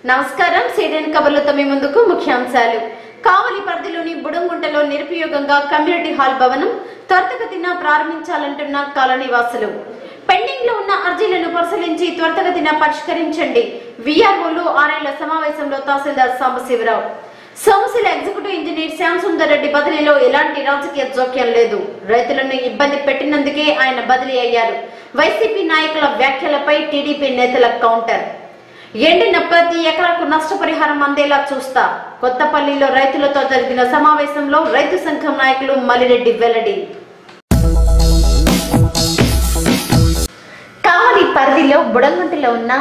నమస్కారం సిడిఎన్ కబర్లతో మీ ముందుకు ముఖ్యాంశాలు. కావలి పరిధిలోని బుడంగుంటలో నిరుపయోగంగా కమ్యూనిటీ హాల్ భవనం త్వరితగతిన ప్రారంభించాలంటున్న కాలనీ వాసులు. పెండింగ్ లో ఉన్న అర్జీలను పరిశీలించి త్వరితగతిన పరిష్కరించండి. విఆర్ఓలు ఆర్ఐల సమావేశంలో తహసీల్దార్ సాంబశివరావు. సోమశిల ఎగ్జిక్యూటివ్ ఇంజనీర్ శ్యామ్ సుందర్ రెడ్డి బదిలీలో ఎలాంటి రాజకీయ జోక్యం లేదు. రైతులను ఇబ్బంది పెట్టినందుకే ఆయన బదిలీ అయ్యారు. వైసీపీ నాయకుల వ్యాఖ్యలపై టీడీపీ నేతల కౌంటర్. ఎండిన ప్రతి ఎకరాకు నష్టపరిహారం అందేలా చూస్తా. కొత్తపల్లిలో రైతులతో జరిగిన సమావేశంలో రైతు సంఘం నాయకులు మల్లిరెడ్డి వెల్లడి. కావలి పరిధిలో బుడంగుంటలో ఉన్న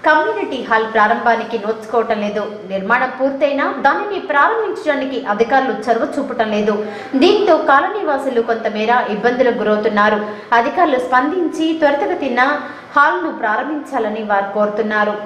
కమ్యూనిటీ హాల్ ప్రారంభానికి నోచుకోవటం లేదు. నిర్మాణం పూర్తయినా దానిని ప్రారంభించడానికి అధికారులు చొరవ చూపటం లేదు. దీంతో కాలనీవాసులు కొంతమేర ఇబ్బందులకు గురవుతున్నారు. అధికారులు స్పందించి త్వరితగతిన హాల్ను ప్రారంభించాలని వారు కోరుతున్నారు.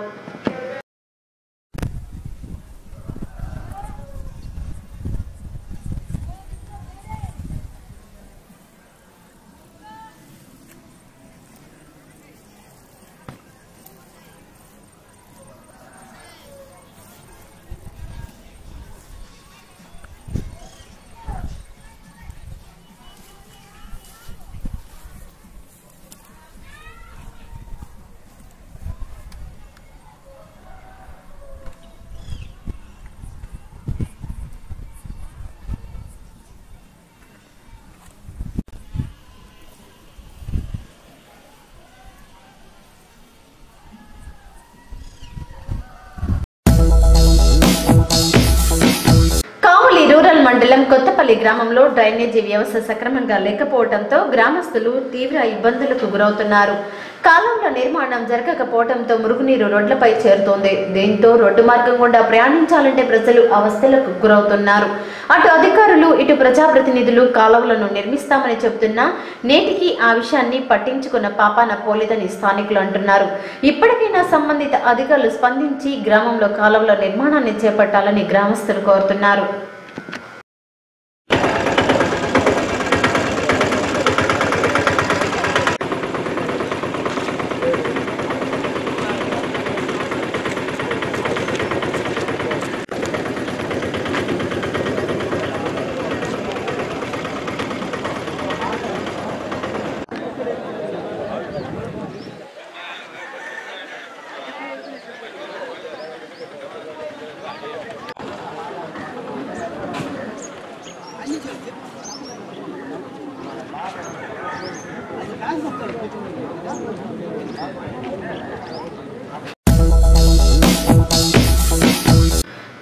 మండలం కొత్తపల్లి గ్రామంలో డ్రైనేజీ వ్యవస్థ సక్రమంగా లేకపోవడంతో గ్రామస్తులు తీవ్ర ఇబ్బందులకు గురవుతున్నారు. కాలువల నిర్మాణం జరగకపోవడంతో మురుగునీరు రోడ్లపై చేరుతోంది. దీంతో రోడ్డు మార్గం గుండా ప్రయాణించాలంటే ప్రజలు అవస్థలకు గురవుతున్నారు. అటు అధికారులు ఇటు ప్రజాప్రతినిధులు కాలువలను నిర్మిస్తామని చెబుతున్నా నేటికి ఆ విషయాన్ని పట్టించుకున్న పాపాన పోలేదని స్థానికులు అంటున్నారు. ఇప్పటికైనా సంబంధిత అధికారులు స్పందించి గ్రామంలో కాలువల నిర్మాణాన్ని చేపట్టాలని గ్రామస్తులు కోరుతున్నారు.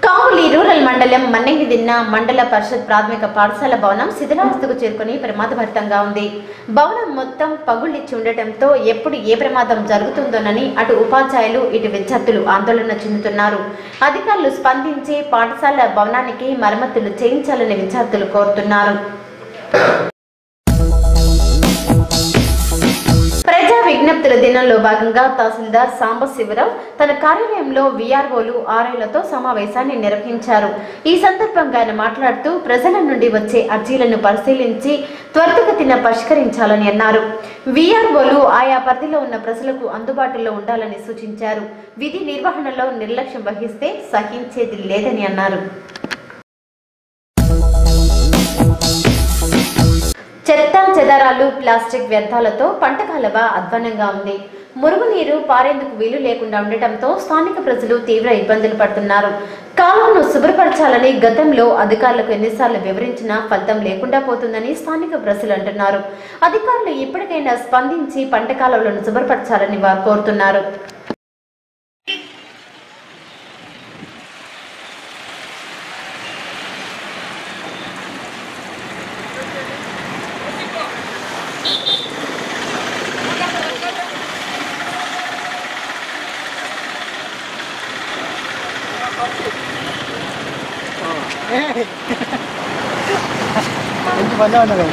కావలి రూరల్ మండలం మన్నెంగిదిన్న మండల పరిషత్ ప్రాథమిక పాఠశాల భవనం శిథిలావస్థకు చేరుకుని ప్రమాదభరితంగా ఉంది. భవనం మొత్తం పగుళ్లిచ్చి ఉండటంతో ఎప్పుడు ఏ ప్రమాదం జరుగుతుందోనని అటు ఉపాధ్యాయులు ఇటు విద్యార్థులు ఆందోళన చెందుతున్నారు. అధికారులు స్పందించి పాఠశాల భవనానికి మరమ్మతులు చేయించాలని విద్యార్థులు కోరుతున్నారు. విజ్ఞప్తుల దినంలో భాగంగా తహసీల్దార్ సాంబశివరావు తన కార్యాలయంలో విఆర్ఓలు ఆర్ఐలతో సమావేశాన్ని నిర్వహించారు. ఈ సందర్భంగా ఆయన మాట్లాడుతూ ప్రజల నుండి వచ్చే అర్జీలను పరిశీలించి త్వరితగతిన పరిష్కరించాలని అన్నారు. విఆర్ఓలు ఆయా పరిధిలో ఉన్న ప్రజలకు అందుబాటులో ఉండాలని సూచించారు. విధి నిర్వహణలో నిర్లక్ష్యం వహిస్తే సహించేది లేదని అన్నారు. చెత్త చెదారాలు ప్లాస్టిక్ వ్యర్థాలతో పంట కాలువ అధ్వానంగా ఉంది. మురుగునీరు పారేందుకు వీలు లేకుండా ఉండటంతో స్థానిక ప్రజలు తీవ్ర ఇబ్బందులు పడుతున్నారు. కాలువను శుభ్రపరచాలని గతంలో అధికారులకు ఎన్నిసార్లు వివరించినా ఫలితం లేకుండా పోతుందని స్థానిక ప్రజలు అంటున్నారు. అధికారులు ఇప్పటికైనా స్పందించి పంట కాలువలను శుభ్రపరచాలని వారు కోరుతున్నారు. ఎంత పని ఉన్నదా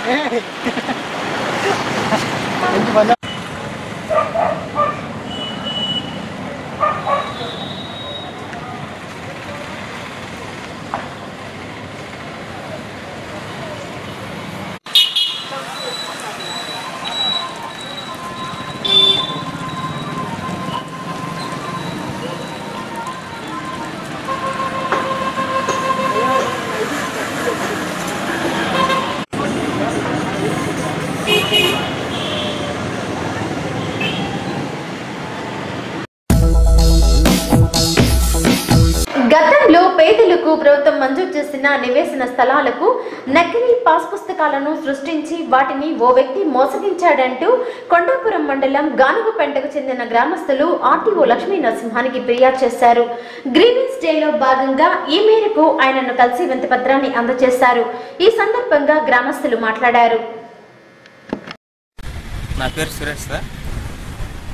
Hey! గతంలో పేదలకు ప్రభుత్వం మంజూరు చేసిన నివేశన స్థలాలకు నకిలీ పాస్ పుస్తకాలను సృష్టించి వాటిని ఓ వ్యక్తి మోసగించాడంటూ కొండాపురం మండలం గానుగుపెంటకు చెందిన గ్రామస్తులు ఆర్టీఓ లక్ష్మీ నరసింహానికి ఫిర్యాదు చేశారు. గ్రీవెన్స్ డేలో భాగంగా ఈ మేరకు ఆయనను కలిసి వినతి పత్రాన్ని అందజేశారు. ఈ సందర్భంగా గ్రామస్తులు మాట్లాడారు. నా పేరు సురేష్ సార్,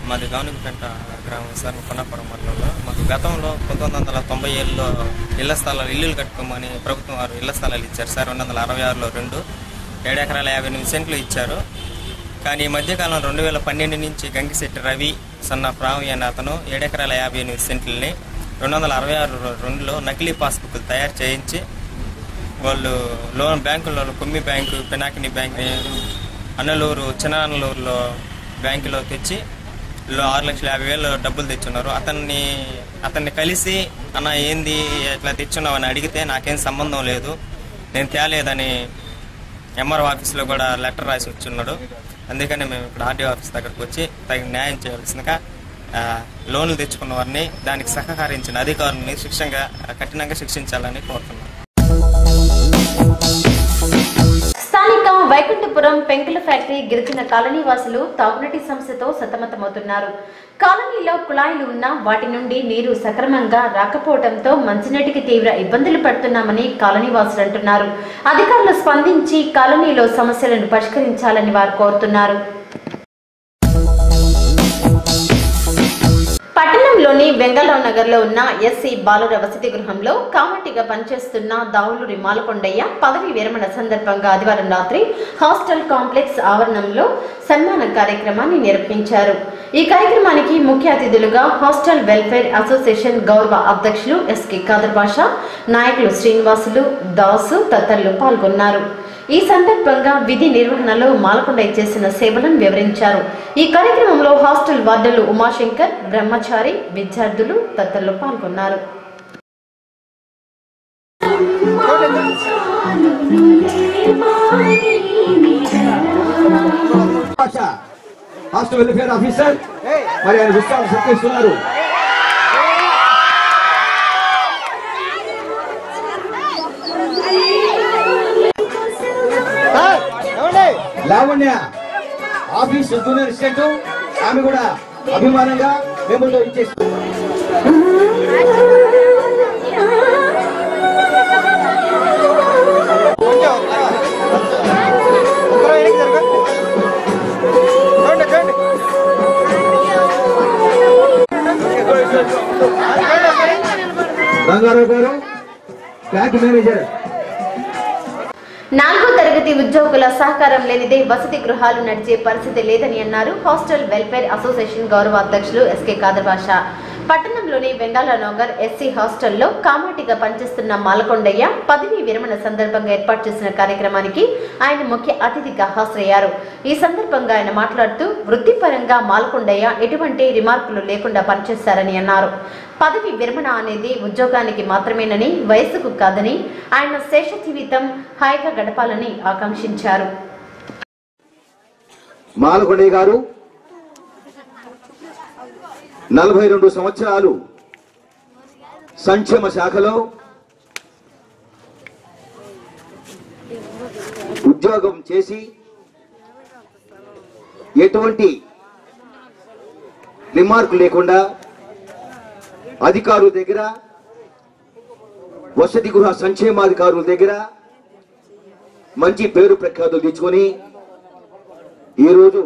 మాది గానుగుపెంట గ్రామం సార్, కొండాపురం మండలంలో. మాకు గతంలో 1997లో ఇళ్ల స్థలాలు ఇల్లులు కట్టుకోమని ప్రభుత్వం వారు ఇళ్ల స్థలాలు ఇచ్చారు సార్. 266లో 7 ఎకరాల 58 సెంట్లు ఇచ్చారు. కానీ ఈ మధ్యకాలం 2012 నుంచి గంగిశెట్టి రవి సన్న ప్రావి అనే అతను 7 ఎకరాల 58 సెంట్లని 266-2లో నకిలీ పాస్బుక్లు తయారు చేయించి వాళ్ళు లోన్ బ్యాంకుల్లో కొమ్మి బ్యాంకు, పినాకిని బ్యాంక్, అన్నలూరు, చిన్న అన్నలూరులో బ్యాంకులో తెచ్చి 6,50,000 డబ్బులు తెచ్చున్నారు. అతన్ని కలిసి అన్న ఏంది ఎట్లా తెచ్చున్నావు అని అడిగితే నాకేం సంబంధం లేదు, నేను తేలేదని ఎంఆర్ఓ ఆఫీస్లో కూడా లెటర్ రాసి వచ్చున్నాడు. అందుకని మేము ఇక్కడ ఆర్డీఓ ఆఫీస్ దగ్గరకు వచ్చి తగిన న్యాయం చేయవలసిందిగా లోన్లు తెచ్చుకున్న వారిని దానికి సహకరించిన అధికారులని కఠినంగా శిక్షించాలని కోరుతున్నాను. స్థానిక వైకుంఠపురం పెంకుల ఫ్యాక్టరీ గిరిజన కాలనీ వాసులు తాగునీటి సమస్యతో సతమతమవుతున్నారు. కాలనీలో కుళాయిలు ఉన్నా వాటి నుండి నీరు సక్రమంగా రాకపోవడంతో మంచినీటికి తీవ్ర ఇబ్బందులు పడుతున్నామని కాలనీ వాసులు అంటున్నారు. అధికారులు స్పందించి కాలనీలో సమస్యలను పరిష్కరించాలని వారు కోరుతున్నారు. పట్టణంలోని వెంగళరావు నగర్ లో ఉన్న ఎస్సీ బాలుర వసతి గృహంలో కామటిగా పనిచేస్తున్న దావులూరి మాలకొండయ్య పదవి విరమణ సందర్భంగా ఆదివారం రాత్రి హాస్టల్ కాంప్లెక్స్ ఆవరణంలో సన్మాన కార్యక్రమాన్ని నిర్వహించారు. ఈ కార్యక్రమానికి ముఖ్య అతిథులుగా హాస్టల్ వెల్ఫేర్ అసోసియేషన్ గౌరవ అధ్యక్షులు ఎస్కే ఖాదర్ బాషా, నాయకులు శ్రీనివాసులు, దాసు తదితరులు పాల్గొన్నారు. ఈ సందర్భంగా విధి నిర్వహణలో మాలకొండయ్య చేసిన సేవలను వివరించారు. ఈ కార్యక్రమంలో హాస్టల్ వార్డులు ఉమాశంకర్, బ్రహ్మచారి, విద్యార్థులు తదితరులు పాల్గొన్నారు. హాస్టల్ వెల్ఫేర్ ఆఫీసర్ మరి ఆయన విషయాలు సత్కరిస్తున్నారు. లావణ్య ఆఫీస్ జూనియర్ అసిస్టెంట్, ఆమె కూడా అభిమానంగా మెమోలో ఇచ్చేస్తుంది. రంగారావు గారు బ్యాంక్ మేనేజర్. 4వ తరగతి ఉద్యోగుల సహకారం లేనిదే వసతి గృహాలు నడిచే పరిస్థితి లేదని అన్నారు హాస్టల్ వెల్ఫేర్ అసోసియేషన్ గౌరవ అధ్యక్షులు ఎస్కే ఖాదర్ బాషా. పట్టణంలోని వెంగళనగర్ ఎస్సీ హాస్టల్లో కామాటిగా పనిచేస్తున్న మాలకొండయ్య పదవీ విరమణ సందర్భంగా ఏర్పాటు చేసిన కార్యక్రమానికి ఆయన ముఖ్య అతిథిగా హాజరయ్యారు. ఈ సందర్భంగా ఆయన మాట్లాడుతూ వృత్తిపరంగా మాలకొండయ్య ఎటువంటి రిమార్కులు లేకుండా పనిచేశారని అన్నారు. పదవి విరమణ అనేది ఉద్యోగానికి మాత్రమేనని, వయసుకు కాదని, ఆయన శేష జీవితం హాయిగా గడపాలని ఆకాంక్షించారు. మాలకొండయ్య గారు 42 సంవత్సరాలు సంక్షేమ శాఖలో ఉద్యోగం చేసి ఎటువంటి రిమార్కు లేకుండా అధికారుల దగ్గర, వసతి గృహ సంక్షేమాధికారుల దగ్గర మంచి పేరు ప్రఖ్యాతులు తెచ్చుకొని ఈరోజు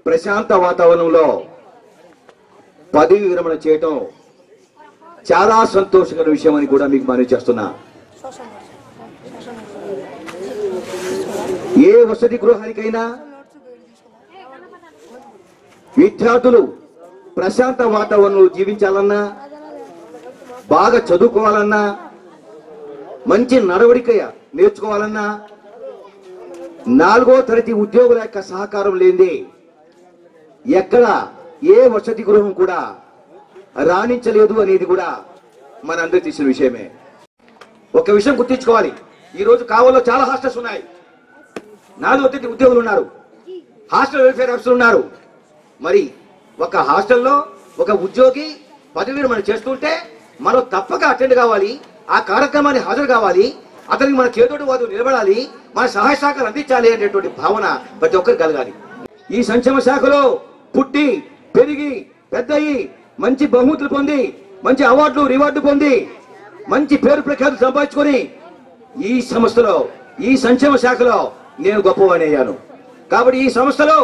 ప్రశాంత వాతావరణంలో పదవి విరమణ చేయటం చాలా సంతోషకర విషయం అని కూడా మీకు మనవి చేస్తున్నా. ఏ వసతి గృహానికైనా విద్యార్థులు ప్రశాంత వాతావరణంలో జీవించాలన్నా, బాగా చదువుకోవాలన్నా, మంచి నడవడిక నేర్చుకోవాలన్నా 4వ తరగతి ఉద్యోగుల యొక్క సహకారం లేనిదే ఎక్కడ ఏ వసతి గృహం కూడా రాణించలేదు అనేది కూడా మనందరికీ తెలిసిన విషయమే. ఒక విషయం గుర్తించుకోవాలి, ఈ రోజు కావల్లో చాలా హాస్టల్స్ ఉన్నాయి. 4వ తరగతి ఉద్యోగులు ఉన్నారు, హాస్టల్ వెల్ఫేర్ ఆఫీసర్లు ఉన్నారు. మరి ఒక హాస్టల్లో ఒక ఉద్యోగి పదవి మనం చేస్తుంటే మనం తప్పక అటెండ్ కావాలి, ఆ కార్యక్రమాన్ని హాజరు కావాలి, అతనికి మన చేతోటి వాదు నిలబడాలి, మన సహాయ సహకారం అందించాలి అనేటువంటి భావన ప్రతి ఒక్కరికి కలగాలి. ఈ సంక్షేమ శాఖలో పుట్టి పెరిగి పెద్దయి మంచి బహుమతులు పొంది మంచి అవార్డులు రివార్డు పొంది మంచి పేరు ప్రఖ్యాతులు సంపాదించుకొని ఈ సంస్థలో ఈ సంక్షేమ శాఖలో నేను గొప్పవాడిని అయ్యాను. కాబట్టి ఈ సంస్థలో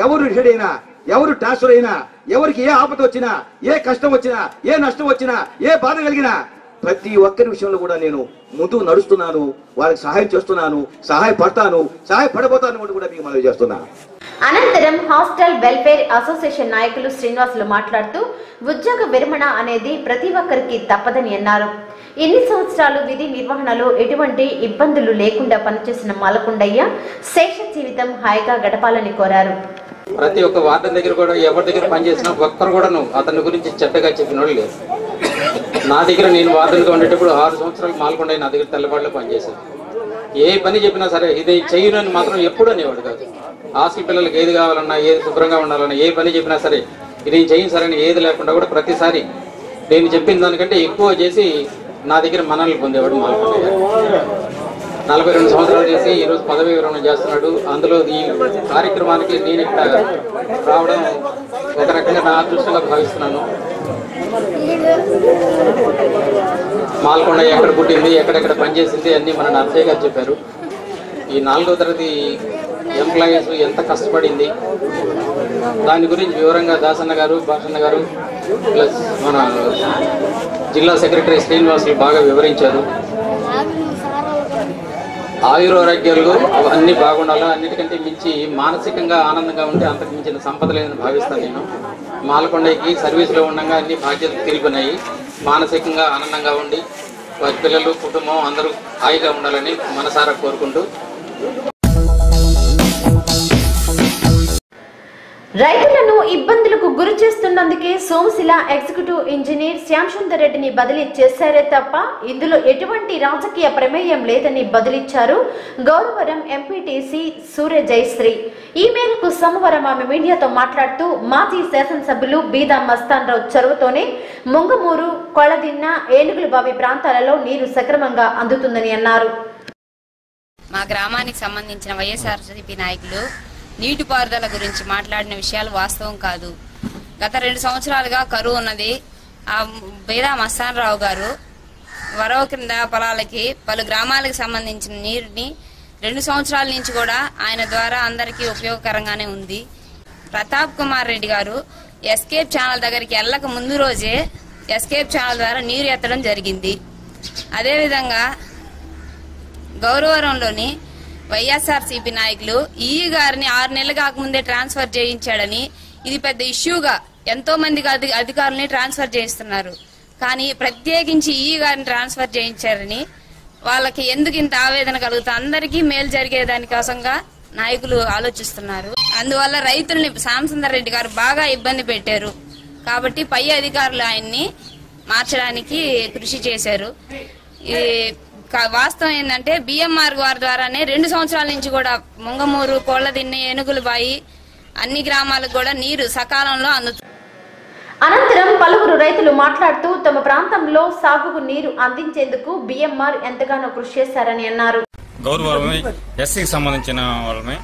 ఎవరు రిటైర్ అయినా, ఎవరు ట్రాన్స్ఫర్ అయినా, ఎవరికి ఏ ఆపద వచ్చినా, ఏ కష్టం వచ్చినా, ఏ నష్టం వచ్చినా, ఏ బాధ కలిగినా ప్రతి ఒక్కరి విషయంలో కూడా నేను ముందుకు నడుస్తున్నాను, వాళ్ళకి సహాయం చేస్తున్నాను, సహాయపడతాను, సహాయపడబోతాను కూడా మీకు మనవి చేస్తున్నాను. అనంతరం హాస్టల్ వెల్ఫేర్ అసోసియేషన్ నాయకులు శ్రీనివాసులు మాట్లాడుతూ ఉద్యోగ విరమణ అనేది ప్రతి ఒక్కరికి తప్పదని అన్నారు. ఎన్ని సంవత్సరాలు విధి నిర్వహణలో ఎటువంటి ఇబ్బందులు లేకుండా పనిచేసిన మాలకొండయ్య శేష జీవితం హాయిగా గడపాలని కోరారు. ప్రతి ఒక్క వార్డెన్ దగ్గర కూడా ఎవరి దగ్గర పనిచేసినా ఒక్కరు కూడా అతని గురించి చెడ్డగా చెప్పిన వాళ్ళు లేదు. నా దగ్గర నేను వార్డెన్గా ఉండేటప్పుడు 6 సంవత్సరాలు మాలకొండయ్య నా దగ్గర తెల్లబాటులో పనిచేశాను. ఏ పని చెప్పినా సరే ఇది చెయ్యనని మాత్రం ఎప్పుడు అనేవాడు కాదు. హాస్టల్ పిల్లలకి ఏది కావాలన్నా, ఏది శుభ్రంగా ఉండాలన్నా, ఏ పని చెప్పినా సరే ఇది చెయ్యి సరని ఏది లేకుండా కూడా ప్రతిసారి నేను చెప్పిన దానికంటే ఎక్కువ చేసి నా దగ్గర మనల్ని పొందేవాడు మాలకొండయ్య. 42 సంవత్సరాలు చేసి ఈరోజు పదవి విరమణ చేస్తున్నాడు. అందులో ఈ కార్యక్రమానికి నేను ఇక్కడ రావడం ఒక రకంగా నా అదృష్టంగా భావిస్తున్నాను. మాలకొండయ్య ఎక్కడ పుట్టింది, ఎక్కడెక్కడ పనిచేసింది అన్నీ మన నర్సయ్య గారు చెప్పారు. ఈ 4వ తరగతి ఎంప్లాయీస్ ఎంత కష్టపడింది దాని గురించి వివరంగా దాసన్న గారు, భాషన్న గారు ప్లస్ మన జిల్లా సెక్రటరీ శ్రీనివాసులు బాగా వివరించారు. ఆయురారోగ్యాలు అన్నీ బాగుండాలి, అన్నిటికంటే మించి మానసికంగా ఆనందంగా ఉంటే అంతకు మించిన సంపద లేదని భావిస్తాను నేను. మాలకొండయ్యకి సర్వీస్లో ఉండగా అన్ని బాధ్యతలు తిరిగిపోయినాయి. మానసికంగా ఆనందంగా ఉండి వారి పిల్లలు కుటుంబం అందరూ హాయిగా ఉండాలని మనసారా కోరుకుంటూ రైతులను ఇబ్బందులకు గురి చేస్తున్నందుకే సోమశిల ఎగ్జిక్యూటివ్ ఇంజనీర్ శ్యాంసుందర్ రెడ్డిని బదిలీ చేశారే తప్ప ఇందులో ఎటువంటి రాజకీయ ప్రమేయం లేదని బదిలిచ్చారు గౌరవరం ఎంపీటీసీ సూర్య జయశ్రీ. ఈ మేరకు సోమవారం ఆమె మీడియాతో మాట్లాడుతూ మాజీ శాసనసభ్యులు బీదా మస్తాన్ రావు చొరవతోనే ముంగమూరు, కొళదిన్న, ఏనుగులబావి ప్రాంతాలలో నీరు సక్రమంగా అందుతుందని అన్నారు. మా గ్రామానికి సంబంధించిన వైఎస్ఆర్సీపీ నాయకులు నీటిపారుదల గురించి మాట్లాడిన విషయాలు వాస్తవం కాదు. గత 2 సంవత్సరాలుగా కరువు ఉన్నది. ఆ బేదా మస్తాన్ రావు గారు వరవ కింద పొలాలకి పలు గ్రామాలకు సంబంధించిన నీరుని 2 సంవత్సరాల నుంచి కూడా ఆయన ద్వారా అందరికీ ఉపయోగకరంగానే ఉంది. ప్రతాప్ కుమార్ రెడ్డి గారు ఎస్కేప్ ఛానల్ దగ్గరికి వెళ్ళక ముందు రోజే ఎస్కేప్ ఛానల్ ద్వారా నీరు ఎత్తడం జరిగింది. అదేవిధంగా గౌరవరంలోని వైఎస్ఆర్సీపీ నాయకులు ఈ గారిని 6 నెలలు కాకముందే ట్రాన్స్ఫర్ చేయించాడని ఇది పెద్ద ఇష్యూగా ఎంతో మందికి అధికారులని ట్రాన్స్ఫర్ చేయిస్తున్నారు. కానీ ప్రత్యేకించి ఈ గారిని ట్రాన్స్ఫర్ చేయించారని వాళ్ళకి ఎందుకు ఇంత ఆవేదన కలుగుతా అందరికీ మేలు జరిగేదాని కోసంగా నాయకులు ఆలోచిస్తున్నారు. అందువల్ల రైతుల్ని శ్యాంసుందర్ రెడ్డి గారు బాగా ఇబ్బంది పెట్టారు. కాబట్టి పై అధికారులు ఆయన్ని మార్చడానికి కృషి చేశారు. వాస్తవం ఏంటంటే బిఎంఆర్ వారి ద్వారానే 2 సంవత్సరాల నుంచి కూడా ముంగమూరు, కోళ్లదిన్నె, ఏనుగులబాయి అన్ని గ్రామాలకు కూడా నీరు సకాలంలో అందుతుంది. అనంతరం పలువురు రైతులు మాట్లాడుతూ తమ ప్రాంతంలో సాగుకు నీరు అందించేందుకు బిఎంఆర్ ఎంతగానో కృషి చేశారని అన్నారు. గౌరవమే ఎస్సీకి సంబంధించిన వాళ్ళమే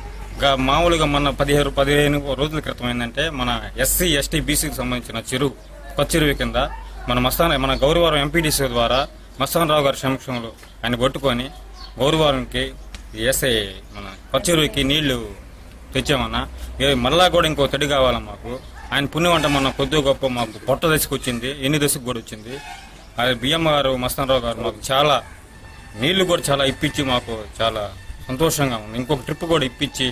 మామూలుగా మన 15 రోజుల క్రితం ఏంటంటే మన ఎస్సీ, ఎస్టీ, బీసీకి సంబంధించిన చెరువు కొత్త చెరువు కింద మన గౌరవరం ఎంపీడీసీ ద్వారా మస్తాన్ రావు గారి సమక్షంలో ఆయన కొట్టుకొని గౌరవానికి ఎస్ఐ మన కొత్త చెరువుకి నీళ్లు తెచ్చామన్నా. మళ్ళా కూడా ఇంకో తడి కావాలా మాకు. ఆయన పుణ్యం అంటే మన కొద్దిగా గొప్ప మాకు పొట్ట దశకు వచ్చింది, ఎన్ని దశకు కూడా వచ్చింది. అది బియ్యం గారు, మస్తాన్ రావు గారు మాకు చాలా నీళ్లు కూడా చాలా ఇప్పించి మాకు చాలా సంతోషంగా ఉంది. ఇంకొక ట్రిప్ కూడా ఇప్పించి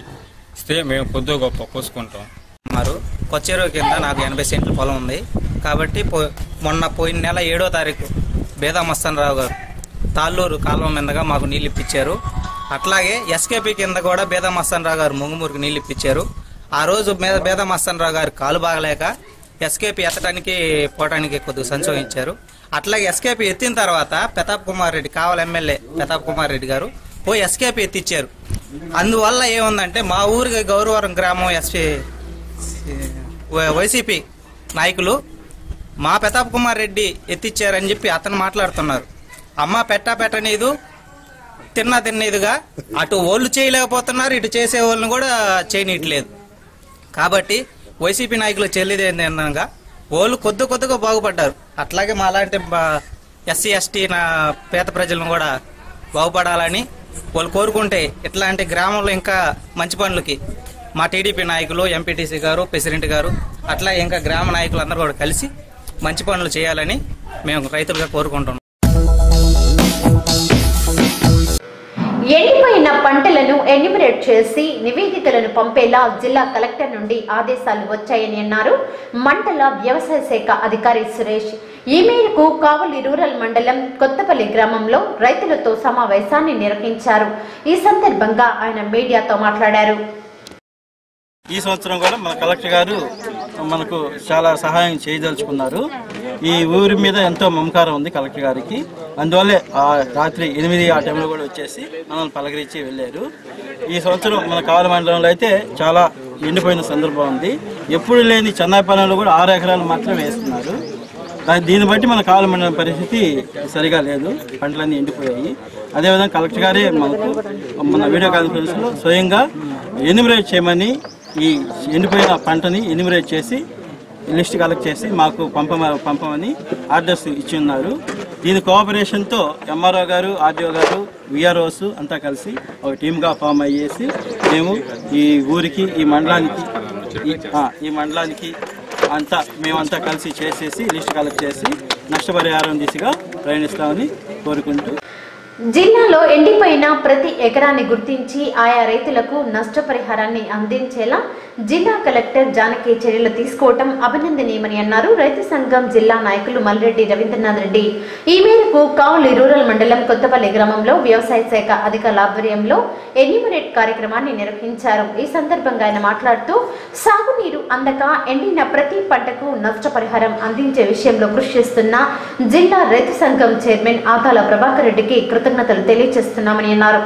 ఇస్తే మేము కొద్దిగా గొప్ప పోసుకుంటాం. కొచ్చేరువు కింద నాకు 80 సెంట్ల పొలం ఉంది కాబట్టి మొన్న పోయిన నెల 7వ తారీఖు బేదా మస్తాన్ రావు గారు తాళ్ళూరు కాలువ మీదగా మాకు నీళ్ళు ఇప్పించారు. అట్లాగే ఎస్కేపీ కింద కూడా బేదా మస్తాన్ రావు గారు ముంగుమూరికి నీళ్ళు ఇప్పించారు. ఆ రోజు బేదా మస్తాన్ రావు గారు కాలు బాగలేక ఎస్కేపీ ఎత్తడానికి పోవడానికి కొద్దిగా సంచోగించారు. అట్లాగే ఎస్కేపీ ఎత్తిన తర్వాత ప్రతాప్ కుమార్ రెడ్డి కావాలి ఎమ్మెల్యే ప్రతాప్ కుమార్ రెడ్డి గారు పోయి ఎస్కేపీ ఎత్తిచ్చారు. అందువల్ల ఏముందంటే మా ఊరికి గౌరవరం గ్రామం వైసీపీ నాయకులు మా ప్రతాప్ కుమార్ రెడ్డి ఎత్తిచ్చారని చెప్పి అతను మాట్లాడుతున్నారు. అమ్మ పెట్టనీదు తిన్నీదుగా అటు ఓళ్ళు చేయలేకపోతున్నారు, ఇటు చేసే వాళ్ళని కూడా చేయనీయట్లేదు. కాబట్టి వైసీపీ నాయకులు చెల్లిదేంగా వాళ్ళు కొద్దిగా బాగుపడ్డారు. అట్లాగే మా లాంటి ఎస్సీ ఎస్టీ పేద ప్రజలను కూడా బాగుపడాలని వాళ్ళు కోరుకుంటే ఇట్లాంటి గ్రామంలో ఇంకా మంచి పనులకి మా టీడీపీ నాయకులు ఎంపీటీసీ గారు ప్రెసిడెంట్ గారు అట్లా ఇంకా గ్రామ నాయకులు అందరూ కూడా కలిసి మంచి పనులు చేయాలని మేము రైతులుగా కోరుకుంటున్నాం. ఎండిపోయిన పంటలను ఎన్యూమరేట్ చేసి నివేదికలను పంపేలా జిల్లా కలెక్టర్ నుండి ఆదేశాలు వచ్చాయని అన్నారు మండల వ్యవసాయ శాఖ అధికారి సురేష్. ఈ మేరకు కావలి రూరల్ మండలం కొత్తపల్లి గ్రామంలో రైతులతో సమావేశాన్ని నిర్వహించారు. ఈ సందర్భంగా ఆయన మీడియాతో మాట్లాడారు. ఈ సంవత్సరం కూడా మన కలెక్టర్ గారు మనకు చాలా సహాయం చేయదలుచుకున్నారు. ఈ ఊరి మీద ఎంతో మమకారం ఉంది కలెక్టర్ గారికి. అందువల్లే రాత్రి 8 ఆ టైంలో కూడా వచ్చేసి మనల్ని పలకరించి వెళ్ళారు. ఈ సంవత్సరం మన కావలి మండలంలో అయితే చాలా ఎండిపోయిన సందర్భం ఉంది. ఎప్పుడు లేని చెన్నాయిపాలెంలో కూడా 6 ఎకరాలు మాత్రం వేస్తున్నారు. దీన్ని బట్టి మన కావలి మండలం పరిస్థితి సరిగా లేదు, పంటలన్నీ ఎండిపోయాయి. అదేవిధంగా కలెక్టర్ గారే మనకు మన వీడియో కాన్ఫరెన్స్లో స్వయంగా ఎన్యూమరేట్ చేయమని ఈ ఎండిపోయిన పంటని ఎన్యూమరేట్ చేసి లిస్ట్ కలెక్ట్ చేసి మాకు పంపమని ఆర్డర్స్ ఇచ్చి ఉన్నారు. దీని కోఆపరేషన్తో ఎంఆర్ఓ గారు, ఆర్డీఓ గారు, విఆర్ఓస్ అంతా కలిసి ఒక టీమ్గా ఫామ్ అయ్యేసి మేము ఈ ఊరికి ఈ మండలానికి మేమంతా కలిసి చేసేసి లిస్ట్ కలెక్ట్ చేసి నష్టపరిహారం దిశగా ప్రయాణిస్తామని కోరుకుంటూ జిల్లాలో ఎండిపోయిన ప్రతి ఎకరాన్ని గుర్తించి ఆయా రైతులకు నష్టపరిహారాన్ని అందించేలా జిల్లా కలెక్టర్ జానకి చర్యలు తీసుకోవటం అభినందనీయమని అన్నారు రైతు సంఘం జిల్లా నాయకులు మల్రెడ్డి రవీంద్రనాథ్ రెడ్డి. ఈ మేరకు కావలి రూరల్ మండలం కొత్తపల్లి గ్రామంలో వ్యవసాయ శాఖ అధికారుల ఆధ్వర్యంలో ఎన్యూమరేట్ కార్యక్రమాన్ని నిర్వహించారు. ఈ సందర్భంగా ఆయన మాట్లాడుతూ సాగునీరు అందక ఎండిన ప్రతి పంటకు నష్టపరిహారం అందించే విషయంలో కృషి చేస్తున్న జిల్లా రైతు సంఘం చైర్మన్ ఆతాల ప్రభాకర్ రెడ్డికి కృతజ్ఞతలు తెలియజేస్తున్నామని అన్నారు.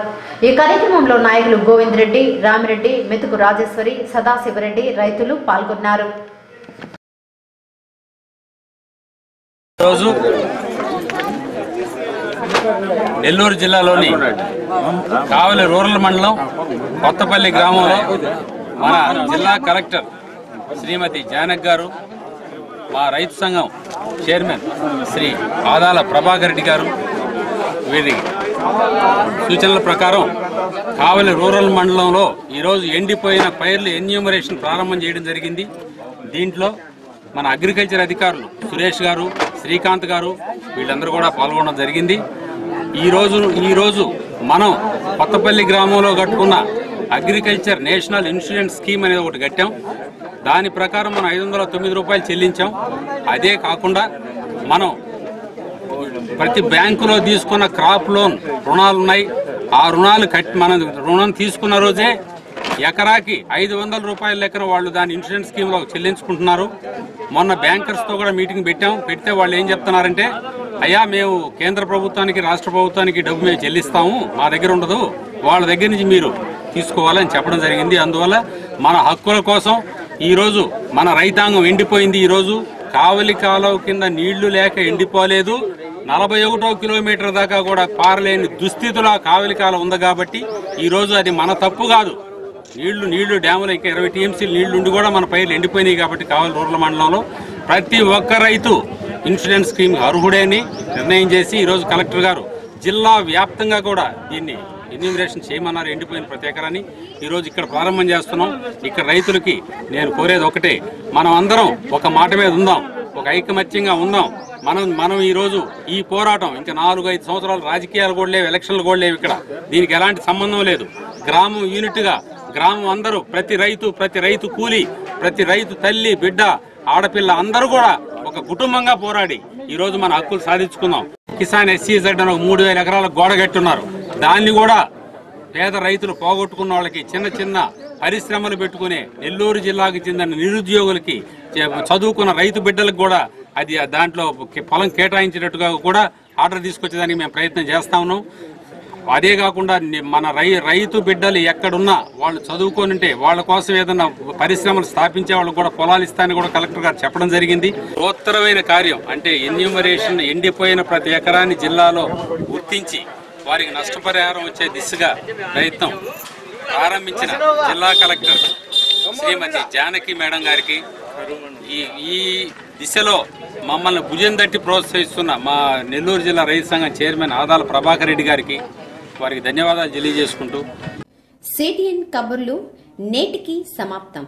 ఈ కార్యక్రమంలో నాయకులు గోవింద్ రెడ్డి, రామిరెడ్డి, మెతుకు రాజేశ్వరి, సదాశివరెడ్డి రైతులు పాల్గొన్నారు. రోజు నెల్లూరు జిల్లాలోని కావలి రూరల్ మండలం కొత్తపల్లి గ్రామంలో మన జిల్లా కలెక్టర్ శ్రీమతి జానక్ గారు, మా రైతు సంఘం చైర్మన్ శ్రీ ఆదాల ప్రభాకర్ రెడ్డి గారు వీరి సూచనల ప్రకారం కావలి రూరల్ మండలంలో ఈరోజు ఎండిపోయిన పైర్లు ఎన్యూమరేషన్ ప్రారంభం చేయడం జరిగింది. దీంట్లో మన అగ్రికల్చర్ అధికారులు సురేష్ గారు, శ్రీకాంత్ గారు వీళ్ళందరూ కూడా పాల్గొనడం జరిగింది. ఈరోజు మనం కొత్తపల్లి గ్రామంలో కట్టుకున్న అగ్రికల్చర్ నేషనల్ ఇన్సూరెన్స్ స్కీమ్ అనేది ఒకటి కట్టాం. దాని ప్రకారం మనం 509 రూపాయలు చెల్లించాం. అదే కాకుండా మనం ప్రతి బ్యాంకులో తీసుకున్న క్రాప్ లోన్ రుణాలు ఉన్నాయి. ఆ రుణాలు మనం రుణం తీసుకున్న రోజే ఎకరాకి 500 రూపాయల లెక్కన వాళ్ళు దాని ఇన్సూరెన్స్ స్కీమ్లో చెల్లించుకుంటున్నారు. మొన్న బ్యాంకర్స్తో కూడా మీటింగ్ పెడితే వాళ్ళు ఏం చెప్తున్నారంటే, అయ్యా మేము కేంద్ర ప్రభుత్వానికి రాష్ట్ర ప్రభుత్వానికి డబ్బు మేము చెల్లిస్తాము, మా దగ్గర ఉండదు, వాళ్ళ దగ్గర నుంచి మీరు తీసుకోవాలని చెప్పడం జరిగింది. అందువల్ల మన హక్కుల కోసం ఈరోజు మన రైతాంగం ఎండిపోయింది. ఈరోజు కావలి కాలువ కింద నీళ్లు లేక ఎండిపోలేదు, 41 కిలోమీటర్ దాకా కూడా పారలేని దుస్థితిలో కావలి కాలువ ఉంది. కాబట్టి ఈరోజు అది మన తప్పు కాదు. నీళ్లు డ్యాములు ఇంకా 20 టీఎంసీలు నీళ్లు ఉండి కూడా మన పైర్లు ఎండిపోయినాయి. కాబట్టి కావలి రూరల్ మండలంలో ప్రతి ఒక్క రైతు ఇన్సూరెన్స్ స్కీమ్ అర్హుడేని నిర్ణయం చేసి ఈరోజు కలెక్టర్ గారు జిల్లా వ్యాప్తంగా కూడా దీన్ని ఎన్యూమరేషన్ చేయమన్నారు. ఎండిపోయిన ప్రతి ఎకరాన్ని ఈరోజు ఇక్కడ ప్రారంభం చేస్తున్నాం. ఇక్కడ రైతులకి నేను కోరేది ఒకటే, మనం అందరం ఒక మాట మీద ఉందాం, ఒక ఐకమత్యంగా ఉందాం. మనం ఈరోజు ఈ పోరాటం ఇంకా 4-5 సంవత్సరాలు రాజకీయాలు కూడా లేవు, ఎలక్షన్లు కూడా లేవు. ఇక్కడ దీనికి ఎలాంటి సంబంధం లేదు. గ్రామం యూనిట్గా గ్రామం అందరూ ప్రతి రైతు కూలి ప్రతి రైతు తల్లి బిడ్డ ఆడపిల్ల అందరూ కూడా ఒక కుటుంబంగా పోరాడి ఈ రోజు మన హక్కులు సాధించుకున్నాం. కిసాన్ SCZ అని 3000 ఎకరాల గోడ కట్టున్నారు. దాన్ని కూడా పేద రైతులు పోగొట్టుకున్న వాళ్ళకి చిన్న చిన్న పరిశ్రమలు పెట్టుకునే నెల్లూరు జిల్లాకు చెందిన నిరుద్యోగులకి చదువుకున్న రైతు బిడ్డలకు కూడా అది దాంట్లో పొలం కేటాయించినట్టుగా కూడా ఆర్డర్ తీసుకొచ్చేదానికి మేము ప్రయత్నం చేస్తా ఉన్నాం. అదే కాకుండా మన రైతు బిడ్డలు ఎక్కడున్నా వాళ్ళు చదువుకొని ఉంటే వాళ్ళ కోసం ఏదన్నా పరిశ్రమలు స్థాపించే వాళ్ళకు కూడా పొలాలు ఇస్తానని కూడా కలెక్టర్ గారు చెప్పడం జరిగింది. ఉత్తరమైన కార్యం అంటే ఎన్యూమరేషన్ ఎండిపోయిన ప్రతి ఎకరాన్ని జిల్లాలో గుర్తించి వారికి నష్టపరిహారం వచ్చే దిశగా ప్రయత్నం ప్రారంభించిన జిల్లా కలెక్టర్ శ్రీమతి జానకి మేడం గారికి ఈ దిశలో మమ్మల్ని భుజం తట్టి ప్రోత్సహిస్తున్న మా నెల్లూరు జిల్లా రైతు సంఘం చైర్మన్ ఆదాల ప్రభాకర్ రెడ్డి గారికి వారికి ధన్యవాదాలు తెలియజేసుకుంటూ సిటిఎన్ కబుర్లు నేటికి సమాప్తం.